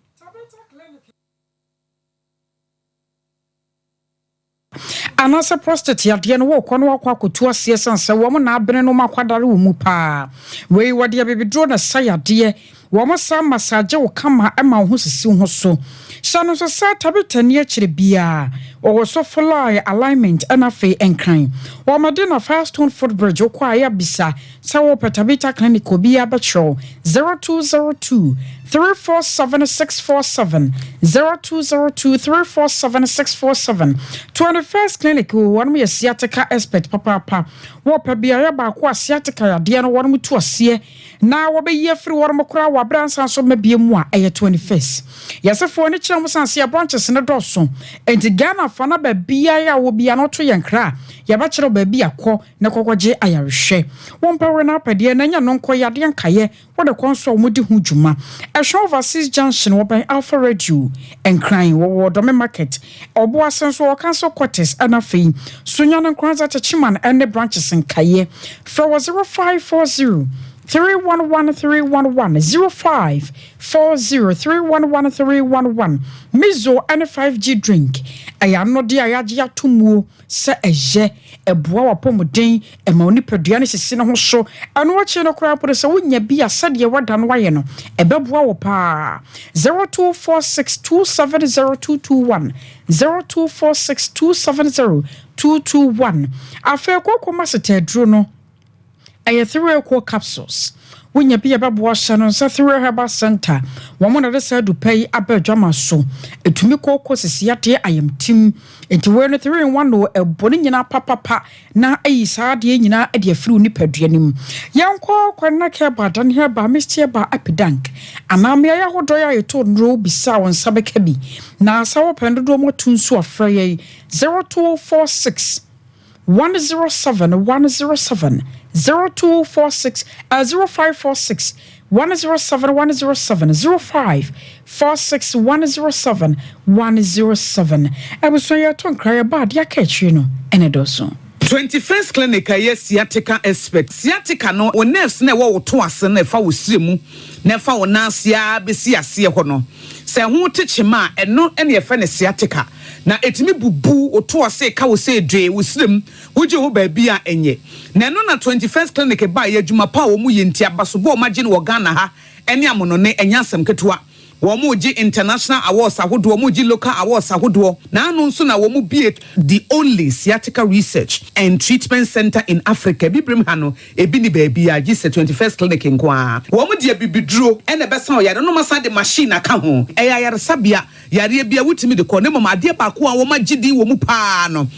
anasa prostate yade no wo kono akwa kotu ase sanse wo mo na abene no makwadare wo mu pa wei wode bebedro na sayade Wama sa massage wo kama ema wo sisi ho so. Shano so sa tabitani akire bia. Wo so fly alignment ana fe enkran. Wama de na Firestone Footbridge okwa ya bisa. Sa wo petabita clinic bia betro 0202 347 0202 347 21st clinic one me sciatica expert papa wo pa bia ya ba ko sciatica ya de no one mu to ase na wo be ye free one mokra wa bransan so mabie mu a eye 21st yesefo ni kire mu sanse branches ne doso enti Ghana fa na ba bia ya wo bia no to ye nkra ya ba kire ba bia ko ne kokogye ayarehwe won pa we na pade na nya no nko ya de nkaye wo de konso mu di hu dwuma ehwe overseas junction wo ban Alpha Radio and crying wo do me market obo asenso wo cancel quarters ana fei sunya no kwanza tachiman and the branches in kaye for 0540 311 0540 Mizo and a 5G drink. I am not the Ayagia Tumu, Sir Eje, a boa pomodin, a moni perdianis is in a show, and watching a crowd with a win be a said ye were done wayano, a bebwa pa 0246270221 0246270221. I feel Coco Massate Druno. I 3 capsules. When you be a babu shannon, Sathura Herbal Center, one of the said to pay a bedjama so. A to me call courses yet I am Tim, and to wear 3 in 1 a bonina papa, na a sad yena at your flu nipedianim. Young call quite care about done here by Mr. Ba Epidank, and now me I would I told Roe be sour and Sabekebi. Now, sour pendomo tune so afraid 0246 107 0246 0546 107 0546 107 107. I was so your tongue cry about ya catch you know, and it also. 21st clinic yes sciatica expert sciatica no o nerves na wo to ase na fa wo siremu na fa wo nansia besi ase ho no se ho techema eno ene ye fa ne sciatica na etimi bubu o to ase ka wo se dwe wo sirem wo je ho ba bia enye na no na 21st clinic ba ye adwuma pa wo mu ye ntia baso bo ma gine wo Ghana ha ene amono ne enya asem ketewa Womuji international awards ahodo womuji local awards ahodo na anu nso na womu be the only sciatica research and treatment center in Africa bibrim hano ebi ni baby a gise 21st clinic nkwa womu de bibiduro ene besa o yare no masa de machine aka ho yare sabia yare bia wutimi de ko ne mama ade ba ko a woma gidi womu pa no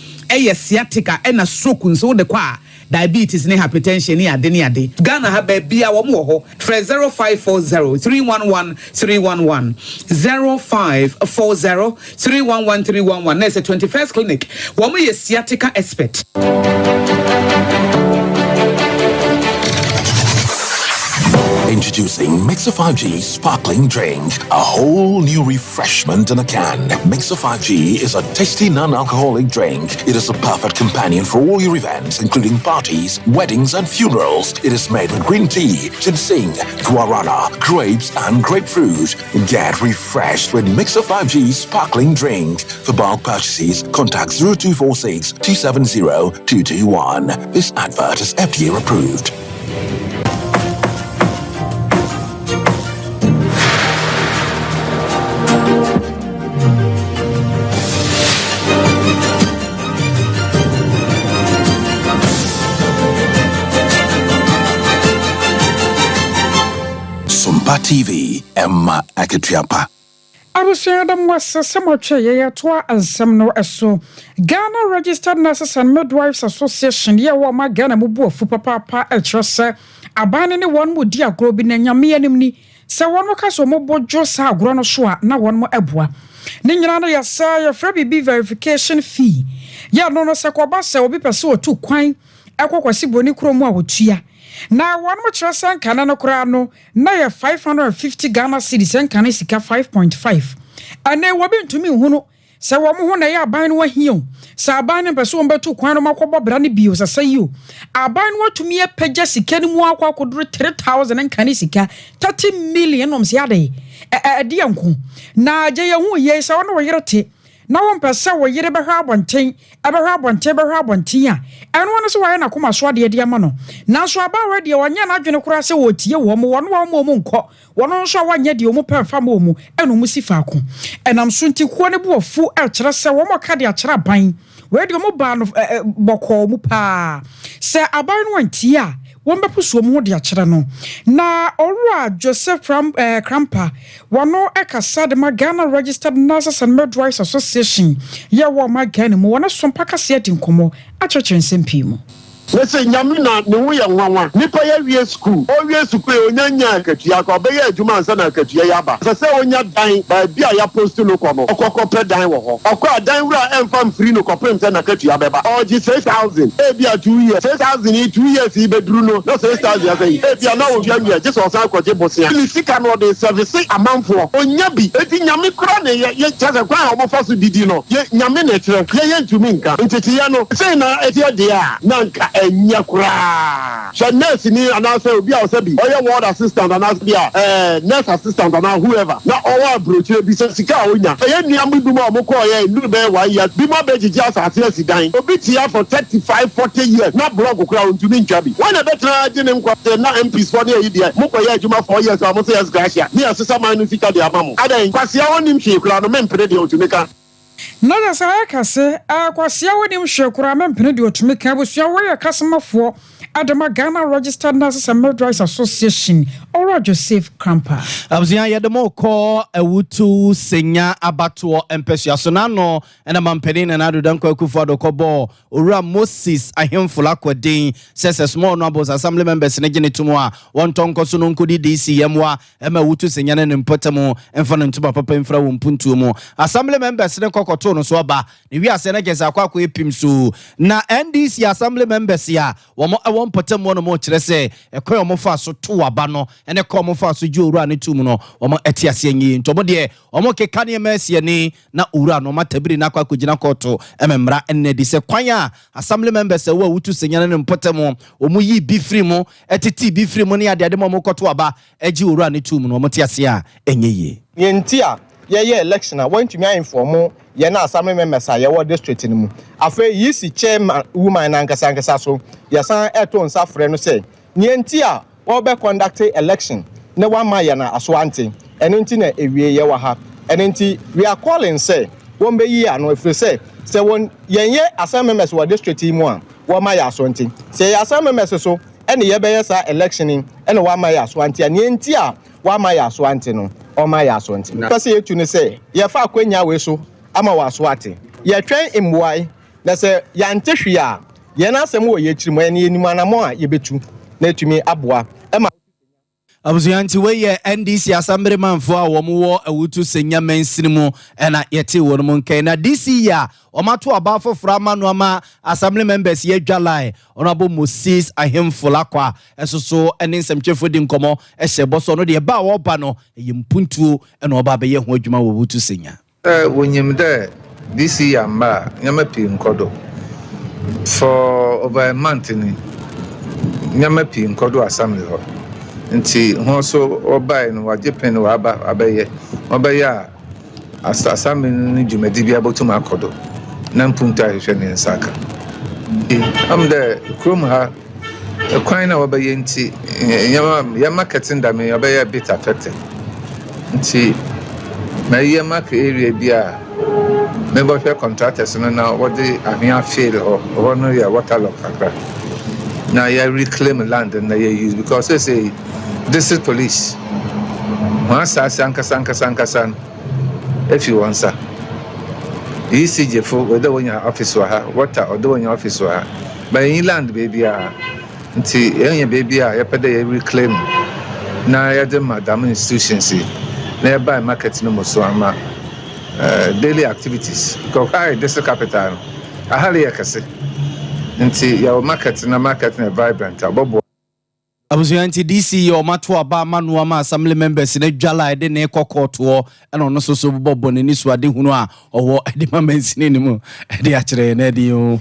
sciatica ena stroke nso de kwa diabetes ne hypertension ne ade Ghana ha ba bia wo mo ho 0540 311 311 0540 311 311 na 21st clinic wo mo sciatica expert. Introducing Mixer 5G Sparkling Drink, a whole new refreshment in a can. Mixer 5G is a tasty non-alcoholic drink. It is a perfect companion for all your events, including parties, weddings, and funerals. It is made with green tea, ginseng, guarana, grapes, and grapefruit. Get refreshed with Mixer 5G Sparkling Drink. For bulk purchases, contact 0246 270 221. This advert is FDA approved. Sompa TV, Emma Akitiapa. I was saying them was somewhat a tour and some no so Ghana Registered Nurses and Midwives Association. Yeah, what my Ghana mubu for papa a trust abandoning one would dear grobin and yammy enemy. So one more cast or more josa grono shua, now one more ebwa. Ninjana ya say your Frebby verification fee. Ya no sakwabasa will be pursued to quine. Aquasi boni chroma would cheer. Now one much san canano crano, na 550 Ghana cedis and canisika 5.5. And they were to me who so one ya buying one here. So buying a person but to quano macoba brandy bios, I say you. I buy what to me a pejasi kenwa could read 3,000 and canisika 30 million yade. A dear uncle. Na jay yes, I don't know. na won pese wo yire be hwa abonten a eno no so waye na koma so ade de ama no na so aba we de wonya na adwene kura se wo tie wo mo wono mo nko wono so wanya de omu pemfa mo mu eno mu sifa ko enam so nti ko ne bo fu e kire se wo mo ka de akira ban we de mo ba no boko mu pa se aban no anti a won be puso mu de akira no na Ora Joseph Krampa wono ekasa de Ghana Registered Nurses and Midwives Association ye wo Ghana mu wono Sompa kase atinkomo achochen sempi mu. Let's say Yamina, the way and one. Nipa ya school. All years to pay Onyanya Katia, Obey Juma Sana Katiaba. As I say, on your dying by Bia Post to Locomo, or Coco Dine or Qua Dine and Farm Free no Copens and Katia Beba, or just 6,000. Ebia 2 years, 6,000 in 2 years, Ebe Bruno, not 6,000. Ebia now younger, just on San Cotibosia. Lisican or the service amount for Onyabi, Eti Yami Crane, yet just a crown of Fossil Didino, yet Yaminature, Clay to Minka, Titiano, say now, Etia Dia, Nanka. Nyakura. So nurse ni announce obi a osabi. Oya ward assistant announce bia nurse assistant and whoever. Na owa broche bi se sika onya. Eya niamu bi mo omko oya ndu be 1 year. Bi mo be jiji asase asidan. Obi tia for 35-40 years. Na blog kura ontumi ntwabi. When e betra je ne nkwate na MPs for na yi dia. Mo ko ya adwuma 4 years am say yes gracia. Ni asesa man no fika de amamo. Adan kwase a wonim hwe kura no mempere de otumi ka. No, that's how I can say, I was here with him, Shakura, and Pendio to make your way a customer for Adama Ghana Registered Nurses and Midwives Association, or Joseph Krampa. I was here the more call a Wutu Senya Abato and Pesiasonano and a Mamperin and Adudanko Kufado Kobo, Ura Moses, a him for Aquadine, says a small numbers assembly members in Egini Tumwa, one tonko Sununkudi DC, Emwa, Emma Wutu Senyan and Potamo, and Fanantuma Papa in Fra Puntumo. Assembly members in a cocotono swaba, we are Senegans Aquaku Pimsu. Na NDC assembly members here, one potamo no more trese, a coyomofa so 2 abano, and a comofa so you run it to Muno, or more etiasian in Tomodie, or more Kekania Messiani, na Urano, Matabri Nakwa Kujinakoto, Emembra, and Nedise Quaya, assembly members who were to Senyan and Potamo, or Muyi Bifrimo, etiti Bifrimoni at the Ademokotoaba, Eji run it to Muno, Motiasia, and ye. Yentia. Yeah, election. I want to me inform ye na assembly members are your district in mu. Afe yisi chairman woman ankasa so. Yasan eto nsa frɛ no say. Nientia wo be conduct election. Ne one ma ya na aswante. Eno nti na ewie ye wa ha. Eno nti we are calling say won be yi ano efre say won yenye assembly members wo district mu a wo ma ya aswante. Say assembly members so ene ye be yesa election ene wa ma ya aswante. Nientia wa ma ya aswante no. Oma ya aswante. Pese yetu ne say ye fa akwanya we so ama wa aswate. Ye twen imwai na say ya ntehwe a ye na asem wo ye kirimo ene enim anamo a ye betu na etumi aboa. Ema Abuzianti we ye NDC assembly man for a womo awutu senya mensinimu ena yete wono nke na this year omato aba for frama no ama assembly members ye dwalai onabo Moses ahemfula kwa esoso ene nsemtwefo di nkomo ehye boso no de ba wo ba no yimpuntuo ena oba be ye ho adwuma wo wutu senya wonyim de this year ma nyama pi nkodo for over a month ni nyama pi nkodo assembly ho nti ho so obai no waje pen wa aba abaye obaya assembly ni jumedi bia botum akodo na mpunta hwehwe ne nsaka am de krom ha kwan na wabaye nti ya marketing da me obaya bit affected nti na ye market area bia me bo hwe contractors no na wodi ahia fail ho no ya waterlock akra na ya reclaim land na ya use because they say this is police once sanka if you want sir ECJ for whether when your office or water or do when your office or by in land baby nti enya baby ya pede reclaim na ya de madam institutions na ya buy market no so ama daily activities because high this capital ahali yakase nti ya market na vibrant abobo Abusuanti DC o mato aba manu ama assembly members ne dwala de ne kokoto e no so so bobo ne nisu ade hunu a owo de mamansini ne mu de a kire na de o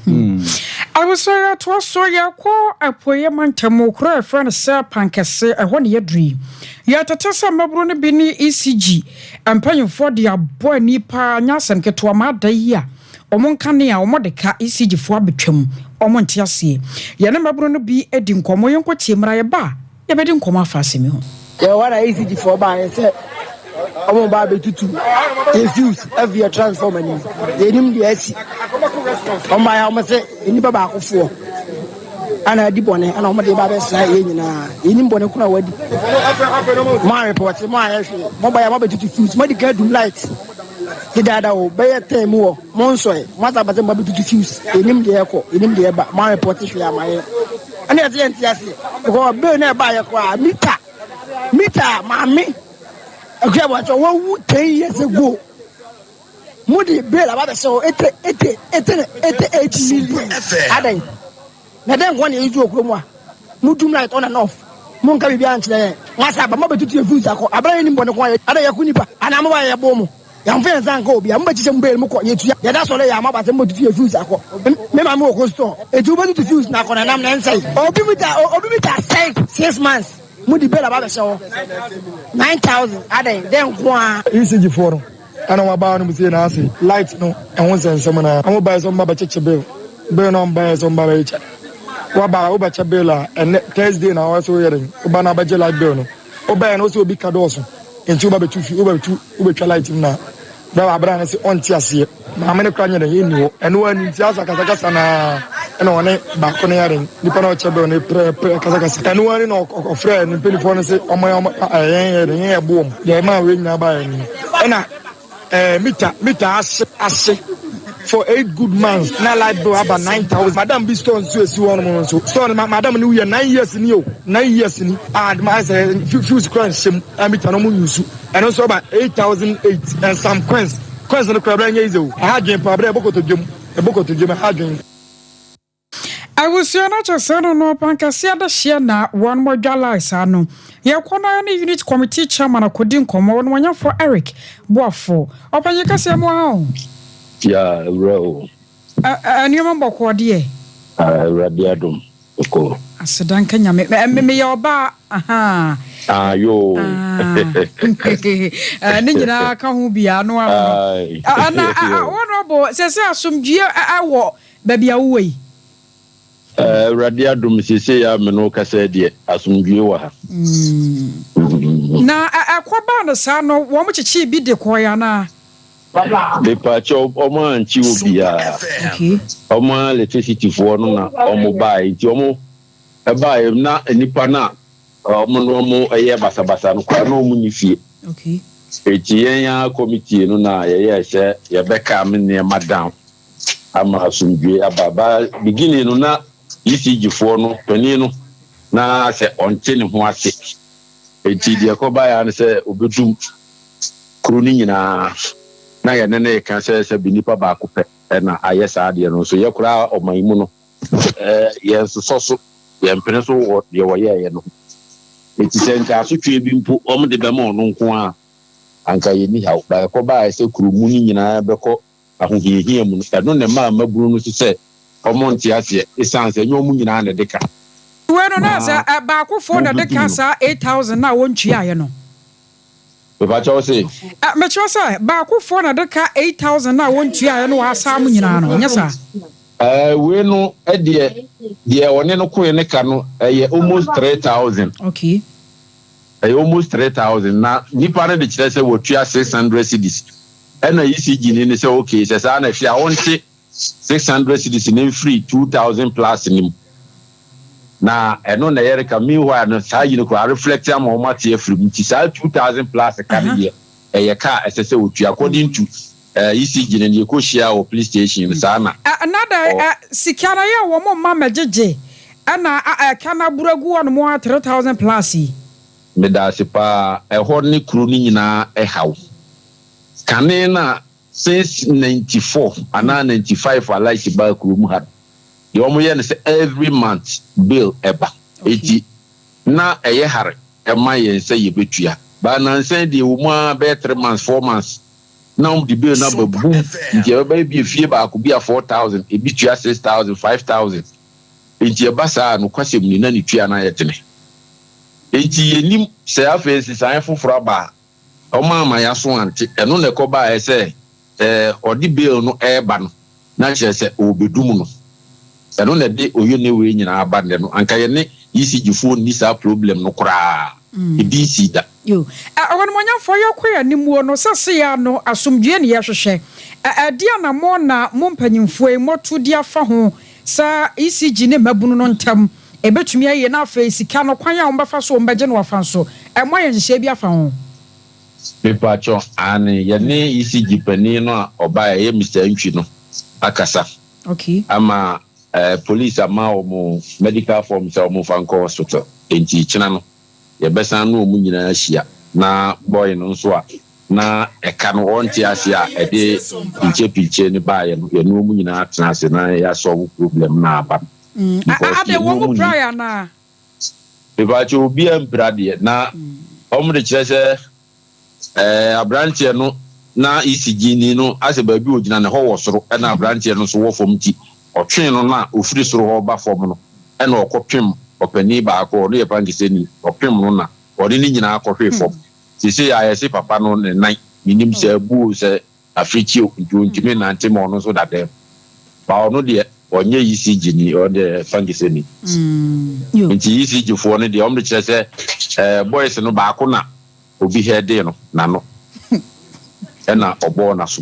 I was so to so ya ko apoye mantamo kro friend sir pankese ho ne yedri ya tatasa mabro ne bi ni ECG ampanyfo de abo nipa nyasem keto ma da yi a omonka ne a omodeka ECG fo abetwam omonte ase ye ne mabro no bi edi nkomo yenko tiemra ye ba ye bedi nkomo afase mi ho ye wara ECG fo ba ye se omo ba betutu refuse every transformer ni ye nim de asi omo ya omo se eni ba ba akofo ana di bone ana omo de ba be sa ye nyina eni bone kuna wadi ma report ma ya hwe mo ba ya ma betutu fuse mo di ka dum light dada o be time wo monso e mata ba zemba bitu fuse enim de eko enim de ba ma report hwe amaye ani ate entiase ko be na ba ye ko mita mami akwa ba so wo 10 years ago mudi be la ba so 8 million adan na den ko ne yizu okuro mu a mudum light on and off mun ka bibia antle masa ba ma betu fuse akọ abara ni mbone ko ada yakunipa ana ma ba ye bo mu yam fe nsan ko obi am ba chise mbel mu ko yetu ya da so le ya ma ba se mo tutu fuse akọ me ma mo ko store etu ba tutu fuse na ko na nam na nsai obi mita 6 months mu di bela ba be so 9000 aden den ko a ECG forum ana wa ba no mu se na ase light no e won sense mo na am ba so mba ba cheche bill no mba so mba ba echa wa ba o ba che bill a Thursday na wa so yere o ba na ba je light bill no o ba no so obi ka do so enti o ba betu o ba twa light na da abra na se onti ase ma me ne kwa nyere ye ni wo eno ani ti asa kasa na eno one ba ko ne yare ni pa na chebe ne pre kasa eno ani no ofre ni telephone se omo ye boom ye ma we nyina ba ye ni ena mita ase for 8 good months na light bill about 9000 madam be stone so esi won so stone madam ni we 9 years ni o 9 years ni and my say fuse crunch sim mita no mu use and also about 8008 and some coins no kwabra nya izo ha dwen pa bra bokoto dwem ha dwen I was not just no pankasia da share na one more jala isano ye kwona na unit committee chairman akodi nkomo won wanya for Eric Boafo opanye kase mo ha ya ro anyoma mboko de radiadum ko asedan kanya me ya oba aha ayo ni nyina ka ho bia no ana honorable se asomdue awo babia wo yi radiadum sisi ya meno kasa de asomdue wa ha na akwaba no sa no wo mo chichi bi de koya na de pacho omo anchi obia omo electricity for no na omo bai ti omo bai na nipa na omo no mo eye basabasa no kwa no mu nifie etiyen ya committee no na ye hye ye beka me ne madam ama asumdue ababa beginning no na ECG for no pani no na se onche ne ho ase eti de ko ba ya ne se obetum kru ni nyina na ye ne ka se binipa ba ko pe na ayesa de no so ye kura oman mu no ye so ye mpene so wo de wo ye no eti se nta so twe bi mpo om de be ma ono nko a anka ye ni hawo ba ko ba se kru mu ni nyina be ko ahohiehia mu no ne ma maburu no se omonti ase esanse nyo mu nyina na deka we no na sa ba ko fo na deka sa 8000 na wontu aye no be ba chawo se me chawo sa ba ko fo na deka 8000 na wontu aye no asa mu nyina no nya sa we no de one no ko ne ka no almost 3000 okay almost 3000 na nipa na de kire se wotua 600 cedis ena ECG ni se okay se sa na hwe a wonte 600 cedis in free 2000 plus nim na eno na yere ka meanwhile no sa yi no ko reflect am o mate free nti sa 2000 plus ka de ye ka se wotua according to ECG ni ko share o police station sa na another sikara ya wo mo mama jeje ana kana buragu on mo 3000 plus me da se pa ho ni kru ni nyina hawo kanena since 94 and 95 I like about Krum had. You almost say every month bill eba 80 na ɛyɛ hare ɛma yɛn sɛ yɛbɛtua ba nansan deɛ wɔ mu a bɛyɛ 3 months 4 months na the bill na babu nti ɛbɛbɛ bi efie baako bi a 4,000 ebi tua 6,000 5,000 nti ɛba saa no kwasɛm ni na ne tua na yɛtene nti yɛnim sɛ afei sisan foforɔ aba ɔma ama yaso ante ɛno na ɛkɔba ɛsɛ ɔde bill no ɛɛba no na kyerɛ sɛ ɔbɛdum no ɛno na de oyo ne we nyina aba ne no anka yɛ ne ECG phone ni saa problem no koraa ebi si da yo awon monyafo yɛkɔ animuo no sase ya no asomdue ne yɛhwehwɛ dia na mo na mo mpanyimfo e moto dia fa ho sa ECG ne mabunu no ntam ebetumi aye na afa sika no kwan a wo bɛfa so wo bɛgye no wafa so mo yɛ nhye bi afa ho pepacho ane yɛ ne ECG pani no a ɔba yɛ Mr. Ntwi no akasa okay ama police ama omo medical form say omo fanko hospital enti china no ye besa no omo nyina ahia na boy no nso a na eka no onti ase a ede pinche ni ba ye no omo nyina atena ase na ya solve problem na aba ade wo mo prayer na be ba che obi empra de na omo de kire se abrantie no na ECG ni no ase ba bi ogina ne ho wo soro na abrantie no so wo fom ti ɔtwen no na ofiri soro hɔ ba fam no ɛna ɔkɔpem ɔpani baako no yɛ pankiseni ɔpem no na ɔde ne nyinaa akɔhwe fam sisi ayɛse papa no ne nan minim sɛ bu sɛ afriki ntumi nante ma ɔno so dada ba ɔno deɛ ɔnyɛ ECG ni ɔde pankiseni nti ECG foɔ no deɛ ɔmo kyerɛ sɛ boys no baako na obi hɛde no nano ɛna ɔbɔ na so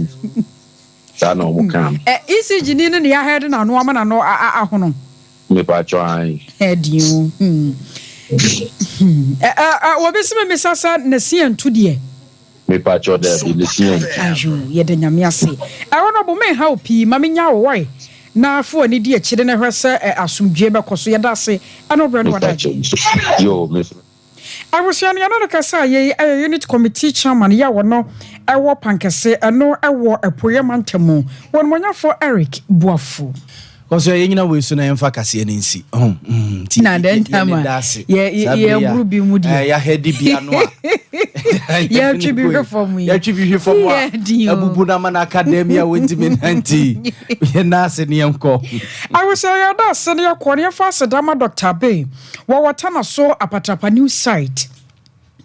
sana omukan ECG ni ne ya head na no ama na no ahono me pa try head you obesime mesasa na siantu de me pa cho de le sian ajo ye de nyame ase wono bo me ha opi ma me nya wo wai na fo ani de akire na hwese asomdwe be koso ye da ase ano bre no wada yo me awusian ya no kasa ye unit committee chairman ya wono ewo pankese eno ewo epoye mantemu won monyafo Eric Buafu koso ye nyina we su na emfa kase ne nsi ti na den tama ye grubi mudi ya hedi bia no a ya twibi hwefom abubu na man academia wentimi nanti ye na se ne enko I was say da se ne ekọ ne fa se dama Dr. Bay wo wata na so apatapa new site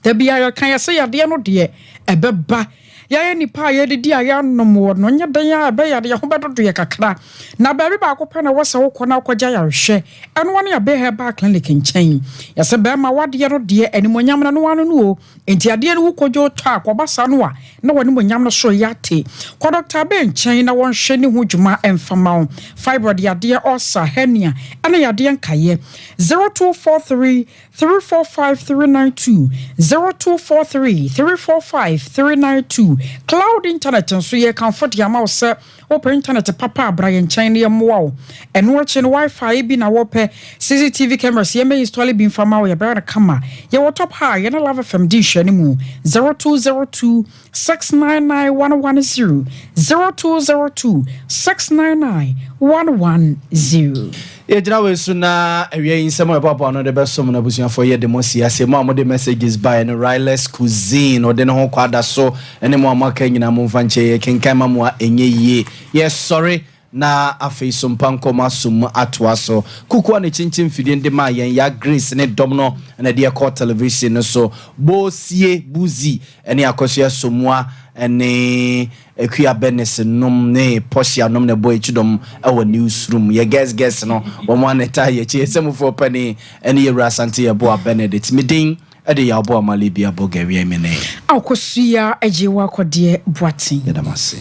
da bia ya kan ya se ya de no de ebeba ya nipa ya didi ya nom wo no nya dan ya be ya de ho bedodo ye kakra na ba bi ba akopɛ na wose wo kɔ na akɔgya ya hwɛ ɛno wone ya be herbal clinic nkyɛn ya se be ma wade no de animonyam na no wano no enti ade no wukɔgyo tɔ akɔbasa no a na wone monyam no so yate kɔ Dr. Bay nkyɛn na wɔnhwɛ ne ho dwuma emfama wo fibroid ya de ulcer hernia ana ya de nkaye 0243 345 392 0243 345 392 cloud internet nso ye comfort ya ma wo se open internet papa abrayen nkyɛn ne moa eno achi no wifi bi na wo pɛ CCTV cameras ye may install bi mfama wo ye bɛra kama ye wo top high ye na love FM dish ne mu 0202 699 110 0202 699 110 Ejina we su na awie insemo e papa no de besom na busuafo ye demosi ase mo amode messages by no Riley's cuisine o de no ho kwada so ene mo amaka nyina mo mfanche ye kenkan ma mo enye yie yes sorry na afei Sompa nkoma sum atwa so kuku na chinchin fidie de ma yen ya grace ne dom no na de call television no so bosie buzi ene akosua somua ene ekuya benes nom ne posia nom ne boy chidom ewa newsroom ye guess no wo mo aneta ye chi esemfo pani ene ye rasante ye bo Benedict midin ede ya bo amali bia bo gawe me ne akosua ejewa kode boatin yedamase